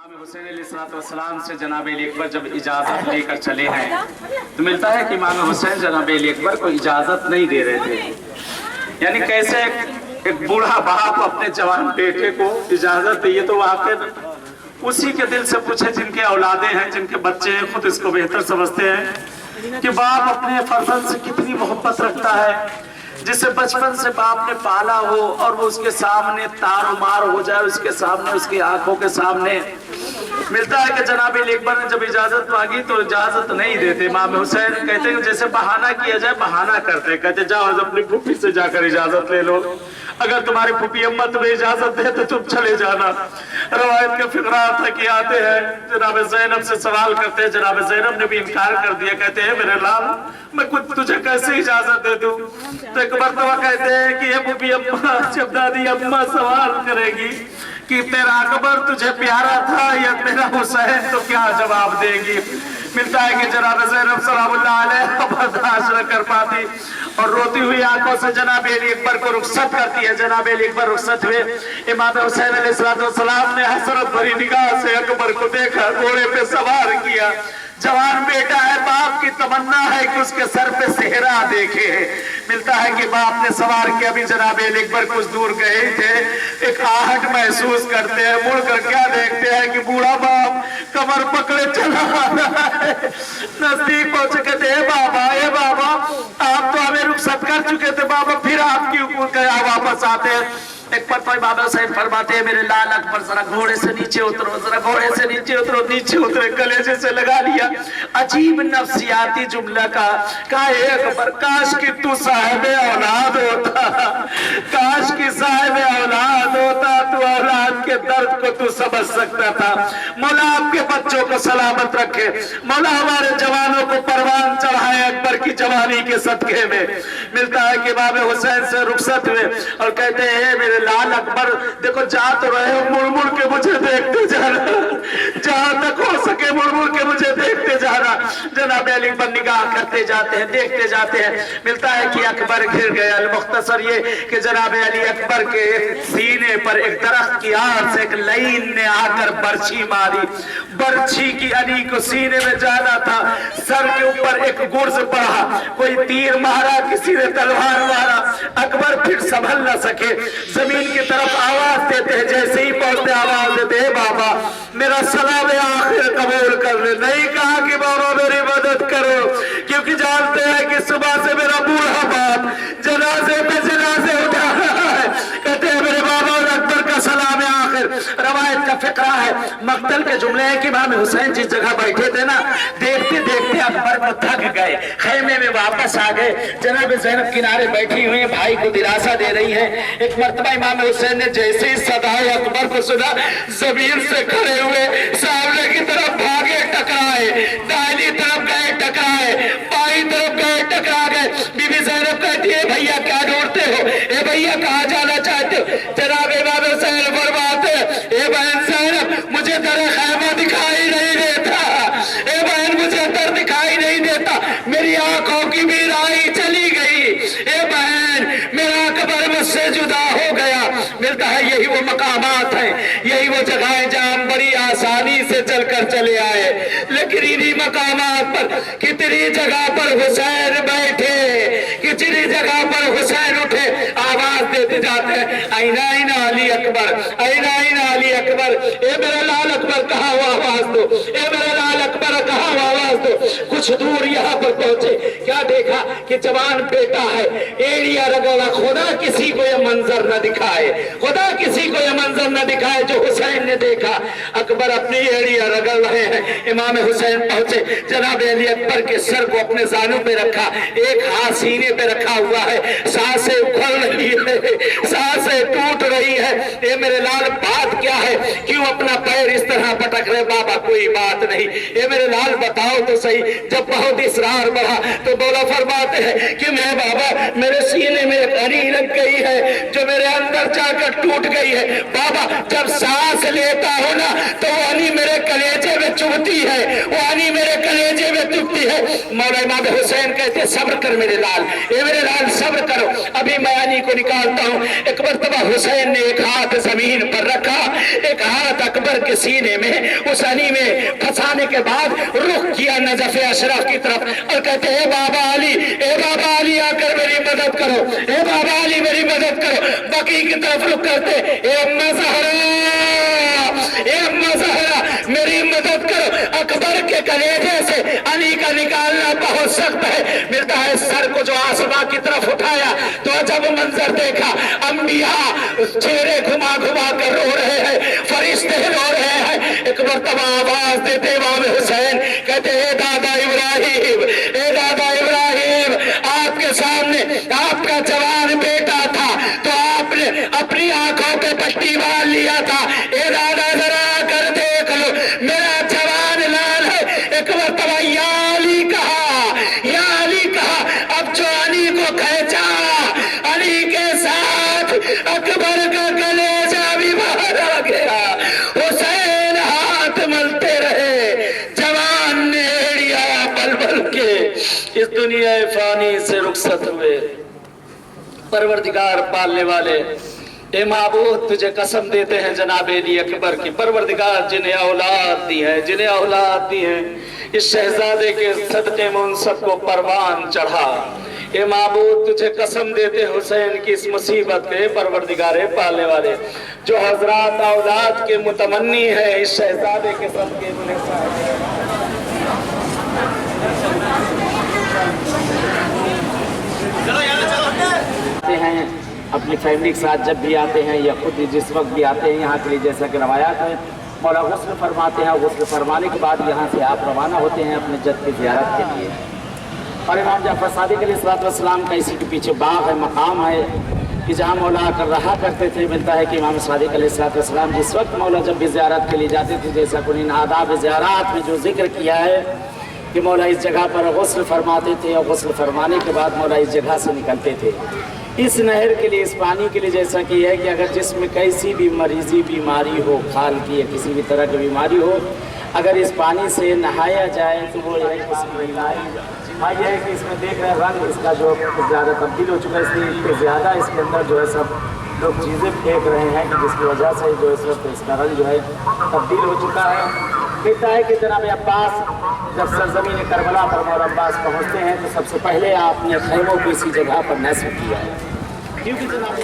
इमाम हुसैन अलैहिस्सलाम से जनाब अली अकबर जब इजाज़त लेकर चले हैं तो मिलता है कि इमाम हुसैन जनाब अली अकबर को इजाज़त नहीं दे रहे थे। यानी कैसे एक बूढ़ा बाप अपने जवान बेटे को इजाज़त दी, तो आखिर उसी के दिल से पूछे जिनके औलादे हैं, जिनके बच्चे हैं, खुद इसको बेहतर समझते हैं कि बाप अपने फर्जंद से कितनी मोहब्बत रखता है, जिसे बचपन से बाप ने पाला हो और वो उसके सामने तारोमार हो जाए, उसके सामने, उसकी आंखों के सामने। मिलता है कि जनाब अली अकबर ने जब इजाजत मांगी तो इजाजत नहीं देते। इमाम हुसैन कहते हैं जैसे बहाना किया जाए, बहाना करते, कहते जाओ अपनी फूफी से जाकर इजाजत ले लो, अगर तुम्हारी फूफी अम्मा तुम्हें इजाजत दे तो तुम चले जाना। रवायत का फिक्रा था कि आते हैं जनाब ज़ैनब से सवाल करते हैं, जनाब ज़ैनब ने भी इनकार कर दिया, कहते हैं मेरे लाल मैं खुद तुझे कैसे इजाजत दे दूं। तो एक मर्तबा कहते हैं कि ये फूफी अम्मा, जब दादी अम्मा सवाल करेगी कि तेरा अकबर तुझे प्यारा था या तेरा हुसैन, तो क्या जवाब देगी। मिलता है कि जनाब ज़ैनब सलामुल्लाह अलैहा बर्दाश्त न कर पाती और रोती हुई आंखों से जनाब अली अकबर को रुखसत करती है। जनाब अली अकबर रुखसत हुए, इमाम हुसैन अलैहिस्सलाम ने हसरत भरी निगाह से अकबर को देखा, घोड़े पे सवार किया। जवान बेटा है, बाप की तमन्ना है कि उसके सर पे सेहरा देखे। मिलता है कि बाप ने सवार किया, अभी जनाब अली अकबर कुछ दूर गए थे, एक आहट महसूस करते हैं, मुड़कर क्या देखते हैं कि बूढ़ा बाप कमर पकड़े चला आ रहा है। नजदीक पहुंच के कहते ए बाबा आप तो हमें रुखसत कर चुके थे बाबा, फिर आपकी वापस आते हैं। एक पर तो इमाम हुसैन फरमाते हैं मेरे लाल अकबर जरा घोड़े से नीचे उतरो, जरा घोड़े से नीचे उतरो। नीचे उतरे, कलेजे से लगा लिया। अजीब नफ्सियाती जुमला का अकबर काश कि तू साहिब औलाद होता, काश कि साहिब औलाद होता, तू औलाद के दर्द को तू समझ सकता था। मौला आपके बच्चों को सलामत रखे, मौला हमारे जवानों को परवान चढ़ाए अकबर की जवानी के सदके में। मिलता है कि इमाम हुसैन से रुखसत हुए और कहते हैं मेरे लाल अकबर देखो जा तो रहे हो, मुड़ मुड़ के मुझे देखते जाना, जहां तक हो सके मुड़ मुड़ के मुझे देखते जाना। जनाब अली अकबर निगाह करते जाते हैं, देखते जाते हैं। मिलता है कि अकबर घिर गया। मुख्तसर ये कि जनाब अली अकबर के सीने पर एक दरख्त की आड़ से एक लईन ने आकर बर्छी मारी। बर्छी की अली को सीने में जाना था, सर के ऊपर एक गुर्ज पड़ा, कोई तीर मारा, किसी ने तलवार मारा। अकबर फिर संभल न सके, जमीन की तरफ आवाज देते हैं, जैसे ही पहुंचते आवाज देते हैं बाबा मेरा सलाम आखिर कबूल कर ले। नहीं कहा कि बाबा मेरी मदद करो, क्योंकि जानते हैं कि सुबह से मेरा बूढ़ा बाप जनाजे पे जनाजे उठा रहा है। कहते हैं मेरे बाबा और अकबर का सलाम आखिर। रवायत का फिक्रा है, मक्तल के जुमले हैं कि इमाम हुसैन जिस जगह बैठे थे ना, देखते देखते अकबर को थक गए, खेमे में वापस आ गए। जनाब ज़ैनब किनारे बैठी हुई भाई को दिलासा दे रही है। एक मर्तबा इमाम हुसैन ने जैसे ही सदाए अकबर को सुना, जमीन से खड़े हुए सामने की तरफ भागे, टकराए, दाहिनी तरफ गए टकराए, बाईं तरफ गए टकरा गए। बीबी ज़ैनब कहती है भैया क्या ढूंढते हो, ए भैया कहाँ जाना चाहते हो। जनाब इमाम हुसैन फरमाते ए बहन ज़ैनब मुझे तेरा खैमा दिखाई नहीं देता, ए बहन मुझे दर दिखाई नहीं देता, मेरी आंखों की बीराई चली गई, ए बहन मेरा अकबर मुझसे जुदा हो गया। मिलता है यही वो मकामात हैं, यही वो जगहें जहां हम बड़ी आसानी से चलकर चले आए, लेकिन इन्हीं मकामात पर कितनी जगह पर हुसैन बैठे, कितनी जगह पर हुसैन उठे, आवाज देते जाते हैं आईना आईना अली अकबर, आईना आईना अली अकबर, ए मेरा लाल अकबर कहाँ हो आवाज दो, ए मेरा लाल अकबर कहाँ हो आवाज दो। कुछ दूर यहाँ पर पहुंचे, क्या देखा कि जवान बेटा है, एड़िया रगड़ा। खुदा किसी को यह मंजर न दिखाए, खुदा किसी को यह मंजर न दिखाए जो हुसैन ने देखा। अकबर अपनी एड़िया रगड़ रहे हैं। इमाम हुसैन पहुंचे, जनाब अली अकबर के सर को अपने जानू पे रखा, एक हाथ सीने पे रखा हुआ है, सांसें उखड़ रही है, सांसें टूट रही है। ये मेरे लाल बात क्या है, क्यों अपना पैर इस तरह पटक रहे। बाबा कोई बात नहीं, ये मेरे लाल बताओ तो सही। जब बहुत इसरार बढ़ा तो बोला, फरमाते हैं कि मैं बाबा मेरे सीने में एक अनी लग गई है जो मेरे अंदर जाकर टूट गई है। बाबा जब सांस लेता हूं ना तो वो अनी मेरे कलेजे में चुभती है, वो अनी मेरे कलेजे में चुभती है। मौला इमाम हुसैन कहते सब्र कर मेरे लाल, ए मेरे लाल सब्र करो, अभी मैं अली को निकालता हूँ। एक मरतबा हुसैन ने एक हाथ जमीन पर रखा, एक हाथ अकबर के सीने में, उस अली में फंसाने के बाद रुख किया नजफ अशरफ की तरफ और कहते ए बाबा अली आकर मेरी मदद करो, ए बाबा अली मेरी मदद करो। बकी की तरफ रुख करते ए अम्मा ज़हरा मेरी मदद करो। अकबर के कलेजे से अली का निकालना बहुत सख्त है। मिलता है सर को जो आसमां की तरफ उठाया तो अजब मंजर देखा, अंबिया चेहरे घुमा घुमा कर रो रहे हैं, फरिश्ते रो रहे हैं। एक मरतबा आवाज देते इमाम हुसैन कहते ए दादा इब्राहिम, आपके सामने आपका जवान बेटा था तो आपने अपनी आंखों पे पट्टी बांध लिया था। ए दादा जरा कर देख लो मेरा जवान लाल है। एक मरतबा या अली कहा, अब जो अली को खींचा, अली के साथ अकबर का कलेजा भी बाहर आ गया। हुसैन हाथ मलते रहे, जवान ने एड़िया पल पल के इस दुनिया फानी से रुखसत हुए। परवरदिगार पालने वाले ए महबूब तुझे कसम देते हैं जनाब अली अकबर की, परवरदिगार जिन्हें औलाद दी है इस शहजादे के सदके में उन सबको परवान चढ़ा। ए महबूब तुझे कसम देते हुसैन की इस मुसीबत के, परवरदिगार पालने वाले जो हजरात औलाद के मुतमन्नी है इस शहजादे के सदके हैं। अपनी फैमिली के साथ जब भी आते हैं या खुद जिस वक्त भी आते हैं यहाँ के लिए, जैसा कि रवायात है, मौला गुस्ल फरमाते हैं, गुस्ल फरमाने के बाद यहाँ से आप रवाना होते हैं अपने जद की ज़ियारत के लिए। और इमाम जाफर सादिक अलैहिस्सलाम का इसी के पीछे बाग है, मकाम है कि जहाँ मौला आकर रहा करते थे। मिलता है कि इमाम सादिक अलैहिस्सलाम जिस वक्त मौला जब भी ज़ियारत के लिए जाते थे, जैसा कि इन आदाब ज़ियारत में जो जिक्र किया है कि मौला इस जगह पर गुस्ल फरमाते थे और गुस्ल फरमाने के बाद मौला इस जगह से निकलते थे इस नहर के लिए, इस पानी के लिए। जैसा कि है कि अगर जिसमें कैसी भी मरीजी बीमारी हो, खाल की या किसी भी तरह की बीमारी हो, अगर इस पानी से नहाया जाए तो वो है ये है कि इसमें देख रहे हैं रंग इसका जो ज़्यादा तब्दील हो चुका है, इसलिए ज़्यादा इसके अंदर जो है सब लोग चीज़ें फेंक रहे हैं कि जिसकी वजह से जो इस वक्त इसका रंग जो है तब्दील हो चुका है। कहता है कि जनाब अब्बास जब सरजमीन करबला पर मौला अब्बास पहुँचते हैं तो सबसे पहले आपने खैमों को इसी जगह पर नस्ब किया है, क्योंकि जनाब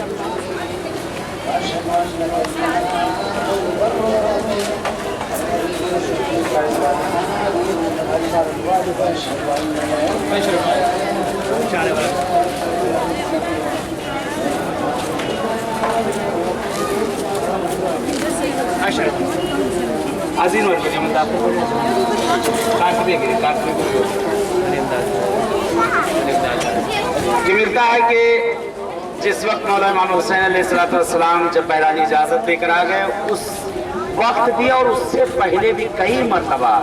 आजीन मिलता है कि जिस वक्त मौला इमाम हुसैन अलैहिस्सलाम जब बहरानी इजाज़त लेकर आ गए उस वक्त भी और उससे पहले भी कई मरतबा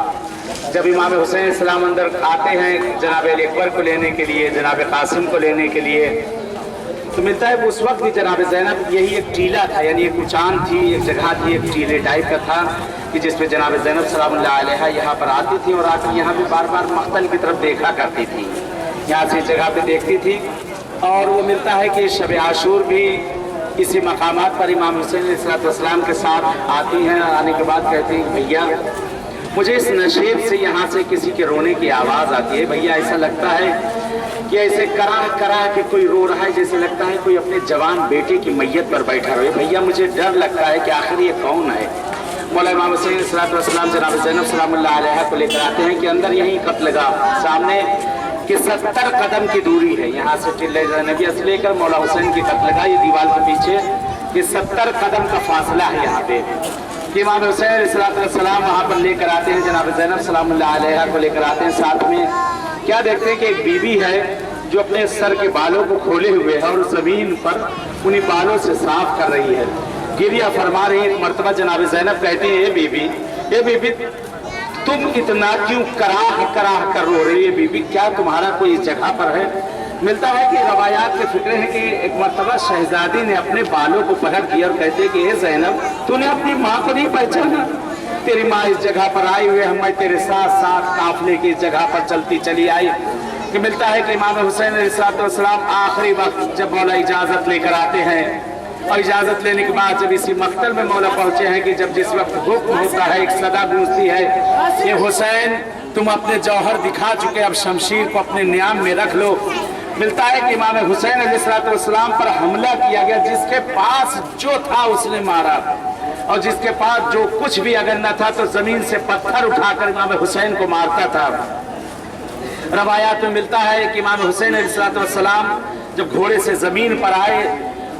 जब इमाम हुसैन अलैहिस्सलाम अंदर आते हैं जनाब अली अकबर को लेने के लिए, जनाब कासिम को लेने के लिए, तो मिलता है उस वक्त भी जनाब ज़ैनब यही एक टीला था, यानी एक उचान थी, एक जगह थी, एक टीले टाइप का था कि जिसपे जनाब ज़ैनब सलामुल्लाह अलैहा यहाँ पर आती थी और आकर यहाँ भी बार बार मख्तल की तरफ देखा करती थी, यहाँ से इस जगह पे देखती थी। और वो मिलता है कि शब आशूर भी किसी मकामात पर इमाम हुसैन अलैहिस्सलाम के साथ आती हैं, आने के बाद कहती हैं भैया मुझे इस नशेब से यहाँ से किसी के रोने की आवाज़ आती है, भैया ऐसा लगता है कि ऐसे कराह कराह के कोई रो रहा है, जैसे लगता है कोई अपने जवान बेटे की मैयत पर बैठा रहे। भैया मुझे डर लगता है कि आखिर ये कौन है। मौला इमाम हुसैन अलैहिस्सलाम जनाब ज़ैनब सलामुल्लाह अलैहा को लेकर आते हैं कि अंदर यहीं कत्लगाह सामने कि 70 कदम की दूरी है यहाँ से टिल्ले नबी से लेकर मौला हुसैन की कत्लगाह, ये दीवार के पीछे कि 70 कदम का फासला है यहाँ पे। इमाम हुसैन अलैहिस्सलाम वहाँ पर लेकर आते हैं, जनाब ज़ैनब सलामुल्लाह अलैहा को लेकर आते हैं। साथ में क्या देखते हैं कि एक बीवी है जो अपने सर के बालों को खोले हुए है और ज़मीन पर उन्हीं बालों से साफ कर रही है, गिरिया फरमा रही है। एक मरतबा जनाब ज़ैनब कहती है ये बीबी तुम इतना क्यों कराह कराह कर रो रही है बीबी, क्या तुम्हारा कोई इस जगह पर है। मिलता है कि रवायात के फिक्र है कि एक मरतबा शहजादी ने अपने बालों को पकड़ दिया और कहते कि हे ज़ैनब तूने अपनी माँ को नहीं पहचाना, तेरी माँ इस जगह पर आई हुई है, मैं तेरे साथ साथ काफले की इस जगह पर चलती चली आई। कि मिलता है कि इमाम हुसैन अलैहिस्सलाम आखिरी वक्त जब मौला इजाजत लेकर आते हैं, और इजाजत लेने के बाद जब इसी मक्तल में मौला पहुंचे हैं कि जब जिस वक्त हुक्म होता है, एक सदा गूंजती है, ये हुसैन तुम अपने जौहर दिखा चुके, अब शमशीर को अपने नियाम में रख लो। मिलता है कि इमाम हुसैन अलैहिस्सलाम पर हमला किया गया, जिसके पास जो था उसने मारा, और जिसके पास जो कुछ भी अगर न था तो जमीन से पत्थर उठाकर इमाम हुसैन को मारता था। रवायात में मिलता है कि इमाम हुसैन अलैहिस्सलाम जब घोड़े से जमीन पर आए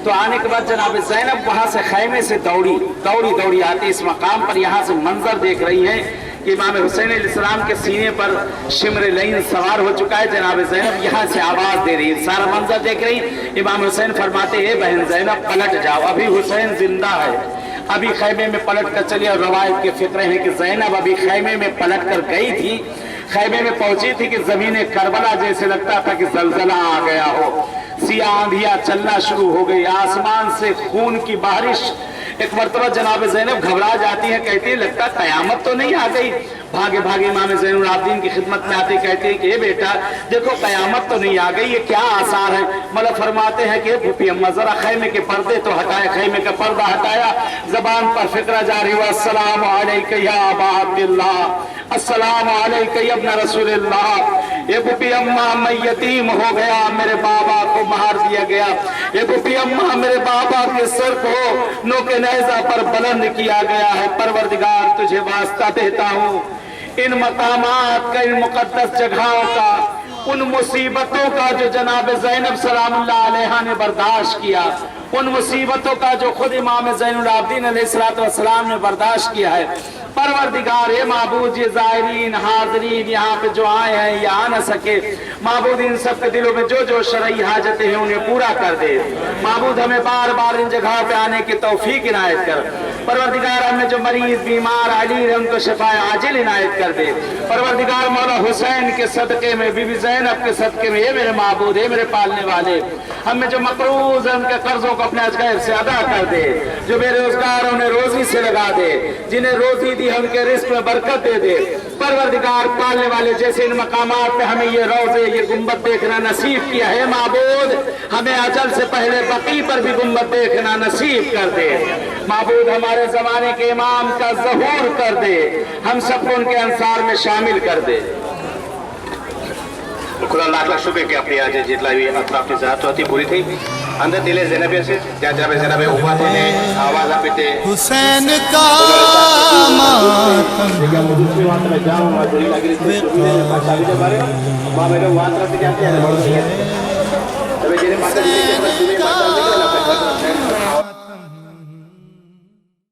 तो आने के बाद जनाब ज़ैनब वहां से खैमे से दौड़ी आती इस मकाम पर, यहाँ से मंजर देख रही हैं कि इमाम हुसैन अलैहिस्सलाम के सीने पर शिमर लईन सवार हो चुका है। जनाब ज़ैनब यहाँ से आवाज दे रही है, सारा मंजर देख रही। इमाम हुसैन फरमाते हैं, बहन ज़ैनब पलट जाओ, अभी हुसैन जिंदा है, अभी खैमे में पलट कर चली। और रवायत के फिक्र है कि ज़ैनब अभी खैमे में पलट कर गई थी, खैमे में पहुंची थी कि जमीन करबला जैसे लगता था कि जलजला आ गया हो, सिया आंधियां चलना शुरू हो गई, आसमान से खून की बारिश। एक मरतबा जनाब ज़ैनब घबरा जाती है, कहती है लगता कयामत तो नहीं आ गई। भागे भागे इमाम ज़ैनुल आबिदीन की खिदमत में आते, कहते हैं कि ये बेटा देखो कयामत तो नहीं आ गई, ये क्या आसार है। मतलब फरमाते हैं कि फूफी अम्मा जरा खैमे के पर्दे तो हटाए, खैमे का पर्दा हटाया, जबान पर फिक्रा जारी हुआ, अस्सलामु अलैका या अबा अब्दुल्लाह, अस्सलामु अलैका या इब्न रसूलिल्लाह। ये फूफी अम्मा मैं यतीम हो गया, मेरे बाबा को मार दिया गया। ये फूफी अम्मा मेरे बाबा के सर को नोके नेज़ा पर बुलंद किया गया है। परवरदिगार तुझे वास्ता देता हूँ, इन मकामात का, इन मुकद्दस जगहों का, उन मुसीबतों का जो जनाब ज़ैनब सलामुल्लाह अलैहा ने बर्दाश्त किया, उन मुसीबतों का जो खुद इमाम ज़ैनुल आबिदीन अलैहिस्सलाम ने बर्दाश्त किया है। परवरदिगार ए माबूद, ये ज़ायरीन हाज़रीन यहाँ पे जो आए हैं ये आ न सके, माबूद इन सब के दिलों में जो जो शरई हाजतें हैं उन्हें पूरा कर दे। माबूद हमें बार बार इन जगहों पे आने की तौफीक इनायत कर। परवरदिगार हमें जो मरीज बीमार आली है उनको शिफाए आजिल इनायत कर दे। परवरदिगार मौला हुसैन के सदके में, बीबी ज़ैनब के सदके में, ये मेरे माबूद है मेरे पालने वाले, हमें जो मकरूज है उनके कर्जों को अपने अजगैब से अदा कर दे। जो बेरोजगार उन्हें रोजी से लगा दे, जिन्हें रोजी दी उनके रिस्क में बरकत दे दे। परवरदिगार पालने वाले जैसे इन मकामात पे हमें ये रोजे ये गुंबद देखना नसीब किया है, माबूद हमें अजल से पहले बकी पर भी गुंबद देखना नसीब कर दे। माबूद हमारे जमाने के इमाम का ज़हूर कर दे, हम सबको उनके अंसार में शामिल कर दे। खुदा लाख लाख शुक्र કે આપણી આજે જેટલા બી અતરાફની જાતો હતી પૂરી થઈ અંદર દિલે ઝૈનબે છે ત્યાં ઝૈનબે ઊભા થઈને આવાજ આપી તે हुसैन का मातम જગ્યા મુજબ વાત में जाऊं मजदूरी लगी रही है भाषा के बारे में मां मेरे वात रख के आते हैं तबे जेने माता जी के